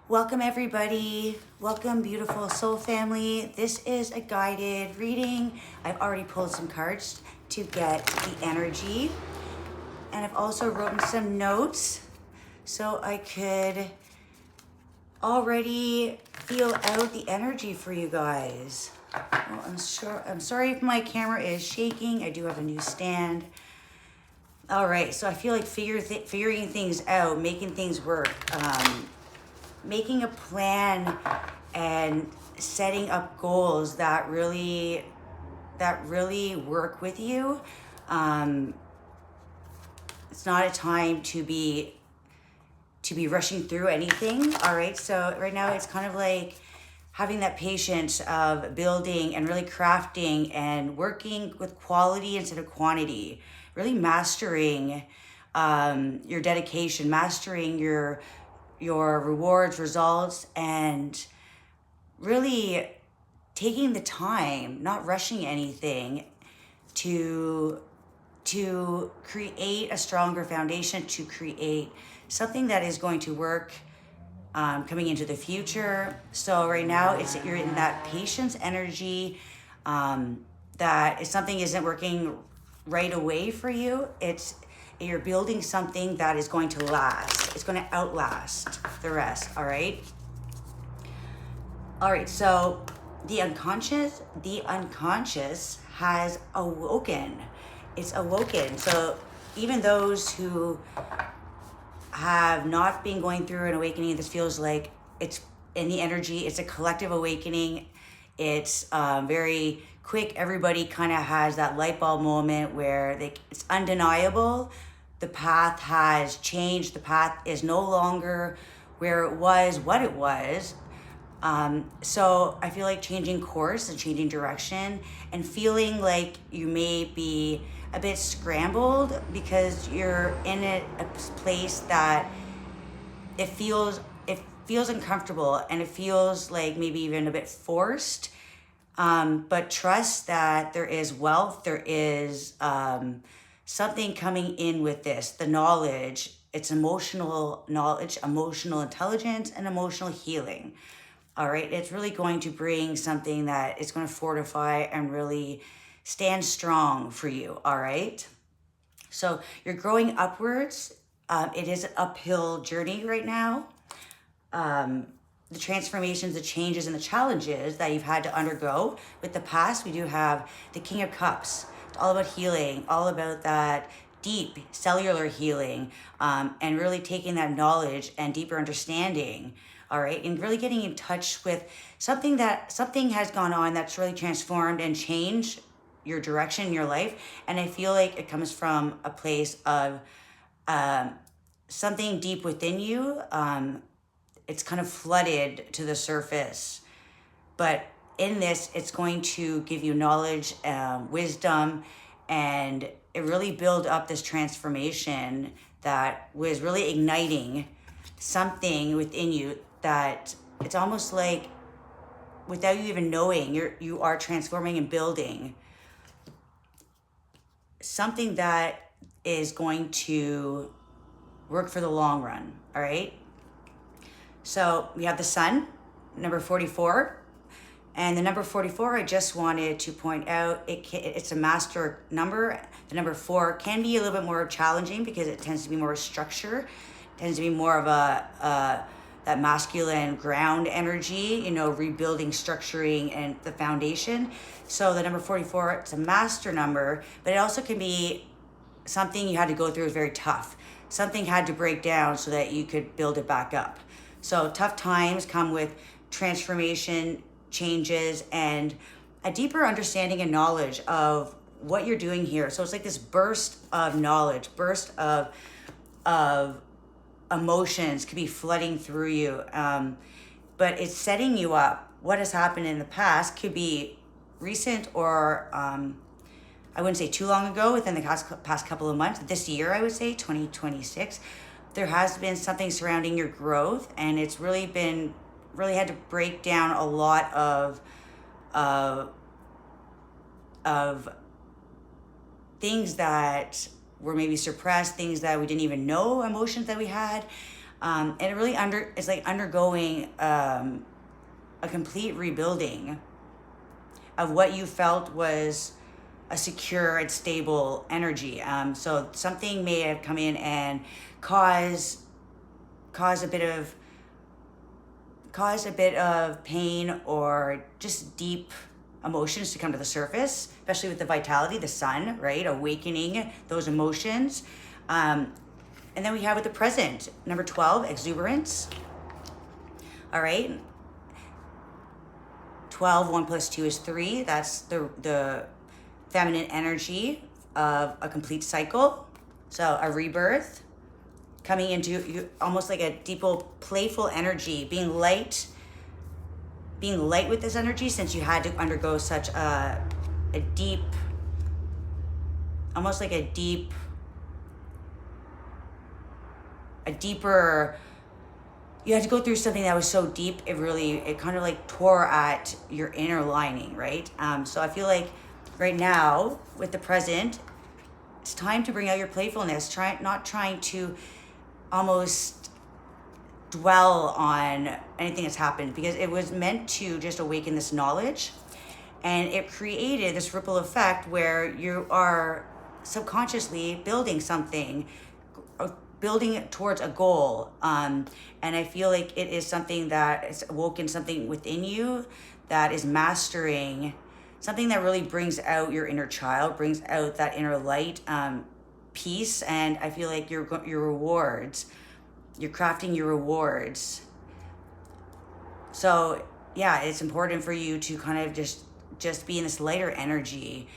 Welcome everybody. Welcome beautiful soul family. This is a guided reading. I've already pulled some cards to get the energy. And I've also written some notes so I could already feel out the energy for you guys. Well, I'm sorry if my camera is shaking. I do have a new stand. All right, so I feel like figuring things out, making things work, making a plan and setting up goals that really work with you. It's not a time to be rushing through anything. All right, so right now it's kind of like having that patience of building and really crafting and working with quality instead of quantity, really mastering your dedication, mastering your rewards, results, and really taking the time, not rushing anything, to create a stronger foundation, to create something that is going to work coming into the future. So right now you're in that patience energy, that if something isn't working right away for you, you're building something that is going to last. It's going to outlast the rest, all right? All right, so the unconscious has awoken. It's awoken. So even those who have not been going through an awakening, this feels like it's in the energy. It's a collective awakening. It's very quick. Everybody kind of has that light bulb moment where it's undeniable. The path has changed. The path is no longer where it was, what it was. So I feel like changing course and changing direction and feeling like you may be a bit scrambled because you're in a place that it feels uncomfortable and it feels like maybe even a bit forced. But trust that there is wealth, there is something coming in with this, the knowledge. It's emotional knowledge, emotional intelligence, and emotional healing. All right, it's really going to bring something that is going to fortify and really stand strong for you. All right, so you're growing upwards. It is an uphill journey right now. The transformations, the changes, and the challenges that you've had to undergo with the past. We do have the King of Cups. It's all about healing, all about that deep cellular healing, and really taking that knowledge and deeper understanding. All right, and really getting in touch with something has gone on that's really transformed and changed your direction in your life. And I feel like it comes from a place of something deep within you. It's kind of flooded to the surface, but in this, it's going to give you knowledge, wisdom, and it really build up this transformation that was really igniting something within you that it's almost like without you even knowing, you are transforming and building something that is going to work for the long run. All right, so we have the Sun, number 44, and the number 44, I just wanted to point out, it's a master number. The number 4 can be a little bit more challenging because it tends to be more structure, tends to be more of that masculine ground energy, rebuilding, structuring, and the foundation. So the number 44, it's a master number, but it also can be something you had to go through. Is very tough. Something had to break down so that you could build it back up. So tough times come with transformation, changes, and a deeper understanding and knowledge of what you're doing here. So it's like this burst of knowledge, burst of emotions could be flooding through you, but it's setting you up. What has happened in the past could be recent or I wouldn't say too long ago, within the past couple of months. This year, I would say 2026, there has been something surrounding your growth, and it's really had to break down a lot of things that were maybe suppressed, things that we didn't even know, emotions that we had. And it really it's like undergoing a complete rebuilding of what you felt was a secure and stable energy. So something may have come in and cause a bit of pain or just deep emotions to come to the surface, especially with the vitality, the sun, right? Awakening those emotions. And then we have with the present, number 12, exuberance. All right. 12, 1 plus 2 is 3. That's the feminine energy of a complete cycle. So a rebirth, coming into almost like a deep, playful energy, being light with this energy, since you had to undergo such a deep, almost like a deeper, you had to go through something that was so deep, it kind of like tore at your inner lining, right? So I feel like right now with the present, it's time to bring out your playfulness, not trying to almost dwell on anything that's happened, because it was meant to just awaken this knowledge, and it created this ripple effect where you are subconsciously building something, building towards a goal. And I feel like it is something that has awoken something within you that is mastering something that really brings out your inner child, brings out that inner light, peace. And I feel like your rewards, you're crafting your rewards. So yeah, it's important for you to kind of just be in this lighter energy,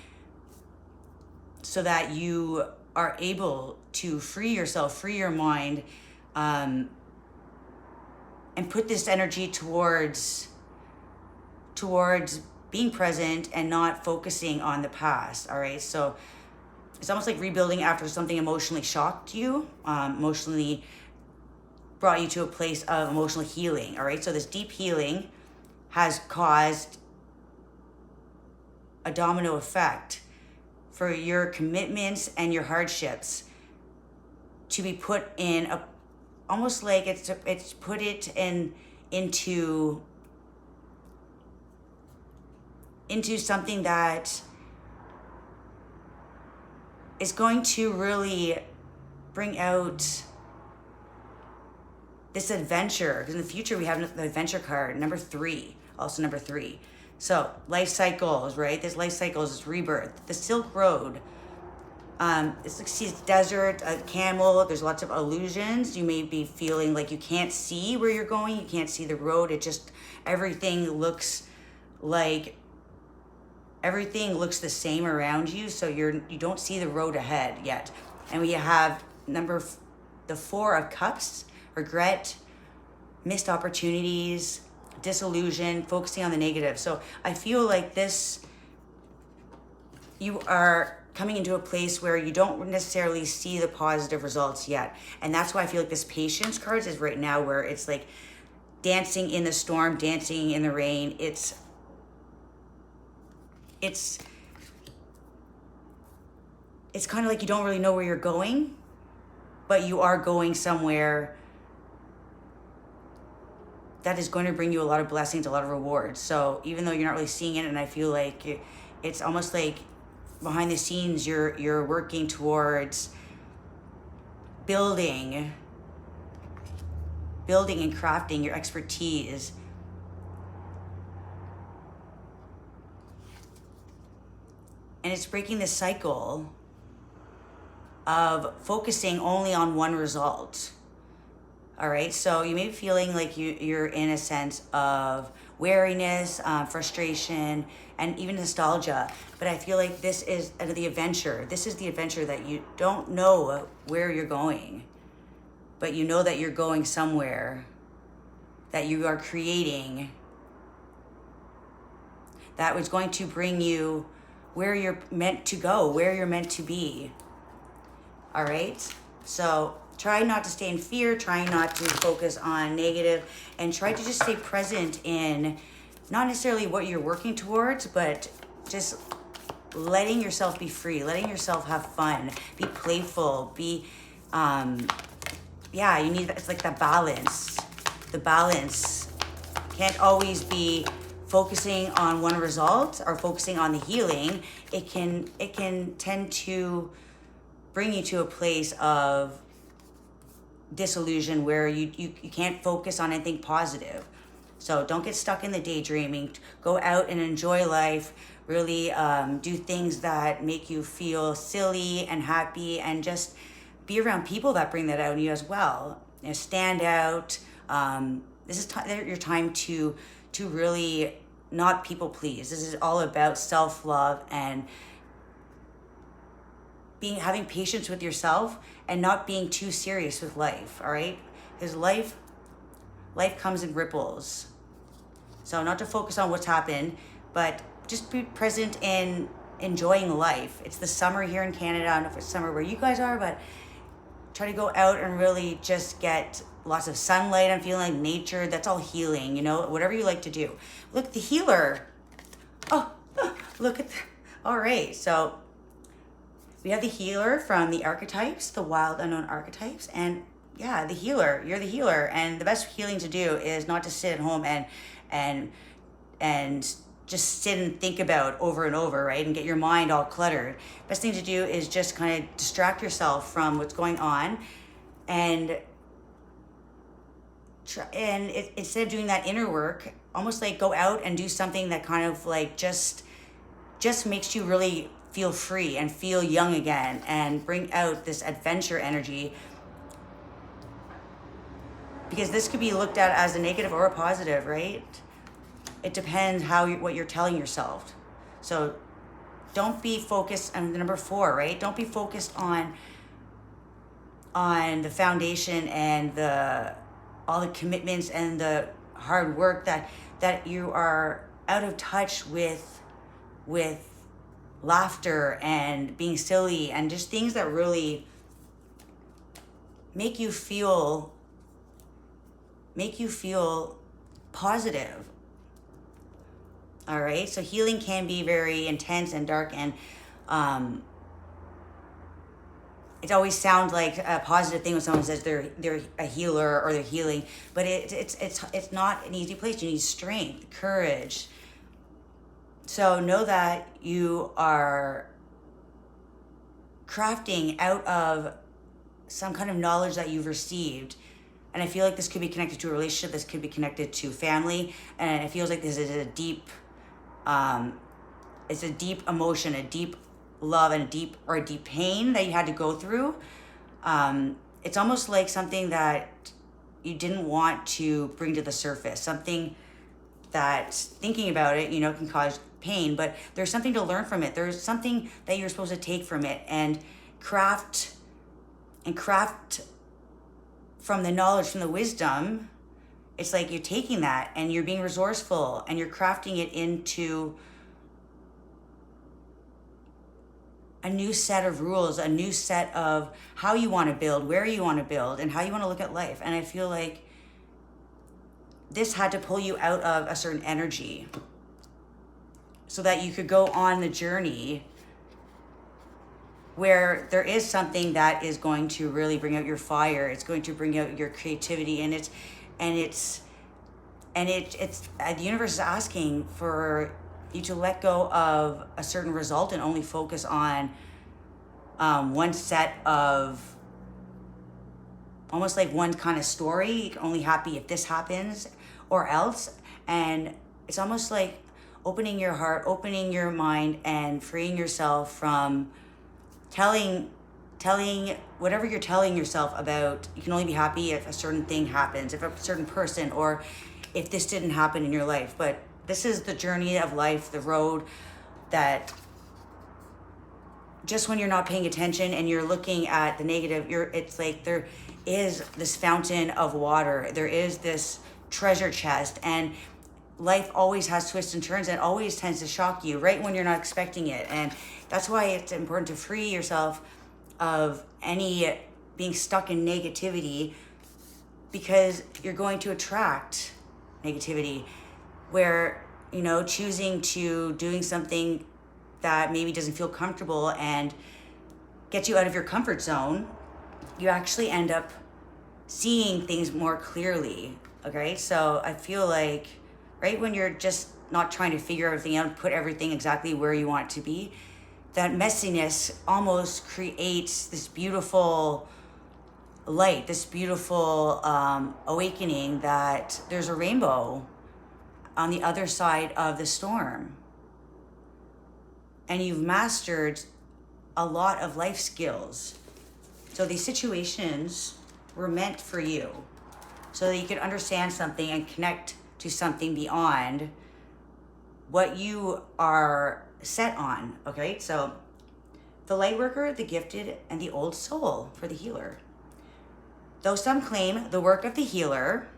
so that you are able to free yourself, free your mind, and put this energy towards being present and not focusing on the past. All right, so it's almost like rebuilding after something emotionally shocked you, emotionally brought you to a place of emotional healing. All right, so this deep healing has caused a domino effect for your commitments and your hardships to be put in almost like it's put it into something that is going to really bring out this adventure. Because in the future we have the adventure card, number 3, also number 3. So life cycles, right? There's life cycles, it's rebirth. The Silk Road, it's like desert, a camel. There's lots of illusions. You may be feeling like you can't see where you're going. You can't see the road. Everything looks the same around you. So you don't see the road ahead yet. And we have the 4 of Cups, regret, missed opportunities, disillusion, focusing on the negative. So I feel like you are coming into a place where you don't necessarily see the positive results yet. And that's why I feel like this patience card is right now, where it's like dancing in the storm, dancing in the rain. It's kind of like you don't really know where you're going, but you are going somewhere that is going to bring you a lot of blessings, a lot of rewards. So even though you're not really seeing it, and I feel like it's almost like behind the scenes, you're working towards building and crafting your expertise. And it's breaking the cycle of focusing only on one result. All right, so you may be feeling like you're in a sense of wariness, frustration, and even nostalgia. But I feel like this is the adventure. This is the adventure that you don't know where you're going, but you know that you're going somewhere, that you are creating, that was going to bring you where you're meant to go, where you're meant to be. All right, so try not to stay in fear, try not to focus on negative, and try to just stay present in not necessarily what you're working towards, but just letting yourself be free, letting yourself have fun, be playful, be yeah, you need, it's like the balance. The balance can't always be focusing on one result or focusing on the healing. It can tend to bring you to a place of disillusion where you can't focus on anything positive. So don't get stuck in the daydreaming. Go out and enjoy life. Really do things that make you feel silly and happy, and just be around people that bring that out in you as well. You know, stand out. This is your time to really not people please. This is all about self-love and having patience with yourself and not being too serious with life, all right? Because life comes in ripples. So not to focus on what's happened, but just be present in enjoying life. It's the summer here in Canada. I don't know if it's summer where you guys are, but try to go out and really just get lots of sunlight. I'm feeling like nature. That's all healing, you know, whatever you like to do. Look, the healer. Oh, look at that. All right, so we have the healer from the archetypes, the wild unknown archetypes, and yeah, the healer. You're the healer, and the best healing to do is not to sit at home and just sit and think about over and over, right? And get your mind all cluttered. Best thing to do is just kind of distract yourself from what's going on, and instead of doing that inner work, almost like go out and do something that kind of like just makes you really feel free and feel young again, and bring out this adventure energy. Because this could be looked at as a negative or a positive, right? It depends what you're telling yourself. So don't be focused on the number 4, right? Don't be focused on the foundation and all the commitments and the hard work that you are out of touch with laughter and being silly and just things that really make you feel positive. All right, so healing can be very intense and dark, and it always sounds like a positive thing when someone says they're a healer or they're healing, but it's not an easy place. You need strength, courage. So know that you are crafting out of some kind of knowledge that you've received. And I feel like this could be connected to a relationship. This could be connected to family. And it feels like this is a deep emotion, a deep love, and a deep pain that you had to go through. It's almost like something that you didn't want to bring to the surface. Something that, thinking about it, you know, can cause pain, but there's something to learn from it. There's something that you're supposed to take from it and craft from the knowledge, from the wisdom. It's like you're taking that and you're being resourceful and you're crafting it into a new set of rules, a new set of how you want to build, where you want to build, and how you want to look at life. And I feel like this had to pull you out of a certain energy so that you could go on the journey where there is something that is going to really bring out your fire. It's going to bring out your creativity, and the universe is asking for you to let go of a certain result and only focus on one set of, almost like one kind of story. You're only happy if this happens or else. And it's almost like opening your heart, opening your mind, and freeing yourself from telling whatever you're telling yourself about. You can only be happy if a certain thing happens, if a certain person, or if this didn't happen in your life. But this is the journey of life, the road that just when you're not paying attention and you're looking at the negative, it's like there is this fountain of water. There is this treasure chest, and life always has twists and turns, and always tends to shock you right when you're not expecting it. And that's why it's important to free yourself of any being stuck in negativity, because you're going to attract negativity. Where, you know, choosing to doing something that maybe doesn't feel comfortable and get you out of your comfort zone, you actually end up seeing things more clearly. Okay, so I feel like right when you're just not trying to figure everything out, put everything exactly where you want it to be, that messiness almost creates this beautiful light, this beautiful awakening that there's a rainbow on the other side of the storm. And you've mastered a lot of life skills. So these situations were meant for you so that you could understand something and connect to something beyond what you are set on. Okay, so the light worker, the gifted, and the old soul for the healer. Though some claim the work of the healer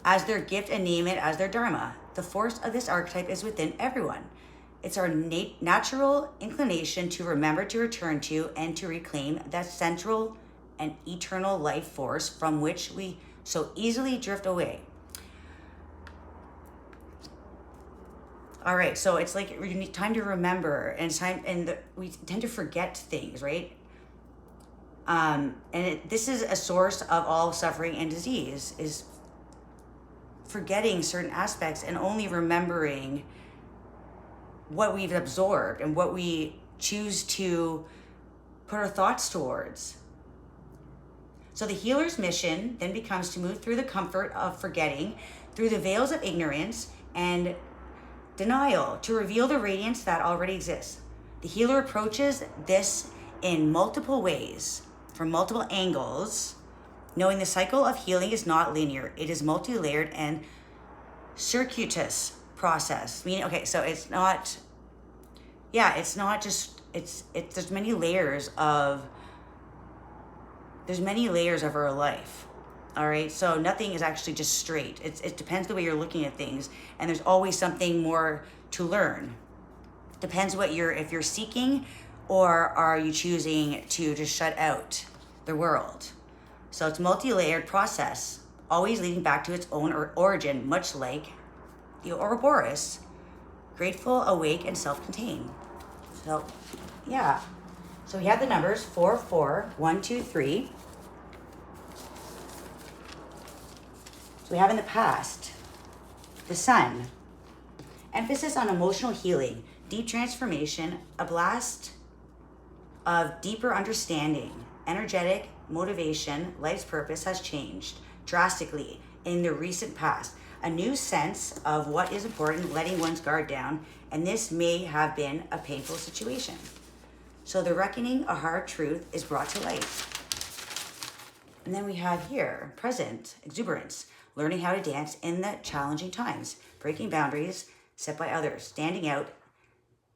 as their gift and name it as their dharma, the force of this archetype is within everyone. It's our natural inclination to remember, to return to, and to reclaim that central and eternal life force from which we so easily drift away. All right, so it's like we need time to remember, and we tend to forget things, right? This is a source of all suffering and disease, is forgetting certain aspects and only remembering what we've absorbed and what we choose to put our thoughts towards. So the healer's mission then becomes to move through the comfort of forgetting, through the veils of ignorance and denial, to reveal the radiance that already exists. The healer approaches this in multiple ways, from multiple angles, knowing the cycle of healing is not linear. It is multi-layered and circuitous process. Meaning, okay, so it's not just, there's many layers of our life. All right, so nothing is actually just straight. It depends the way you're looking at things, and there's always something more to learn. Depends if you're seeking, or are you choosing to just shut out the world. So it's multi-layered process, always leading back to its own origin, much like the Ouroboros, grateful, awake, and self-contained. So, yeah. So we have the numbers 4, 4, 1, 2, 3. So we have in the past, the sun. Emphasis on emotional healing, deep transformation, a blast of deeper understanding, energetic motivation, life's purpose has changed drastically in the recent past. A new sense of what is important, letting one's guard down, and this may have been a painful situation. So the reckoning, a hard truth, is brought to light. And then we have here, present, exuberance, learning how to dance in the challenging times, breaking boundaries set by others, standing out,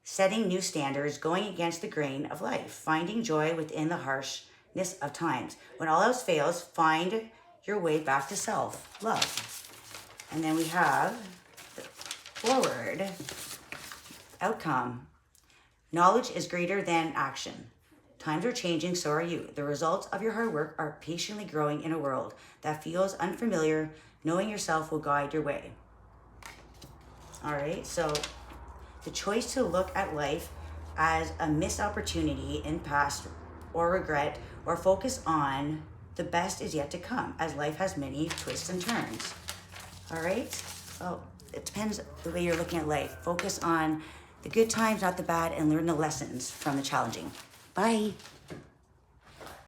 setting new standards, going against the grain of life, finding joy within the harshness of times. When all else fails, find your way back to self-love. And then we have forward, outcome. Knowledge is greater than action. Times are changing, so are you. The results of your hard work are patiently growing in a world that feels unfamiliar. Knowing yourself will guide your way. All right, so the choice to look at life as a missed opportunity in past or regret, or focus on the best is yet to come, as life has many twists and turns. All right, so it depends the way you're looking at life. Focus on the good times, not the bad, and learn the lessons from the challenging. Bye.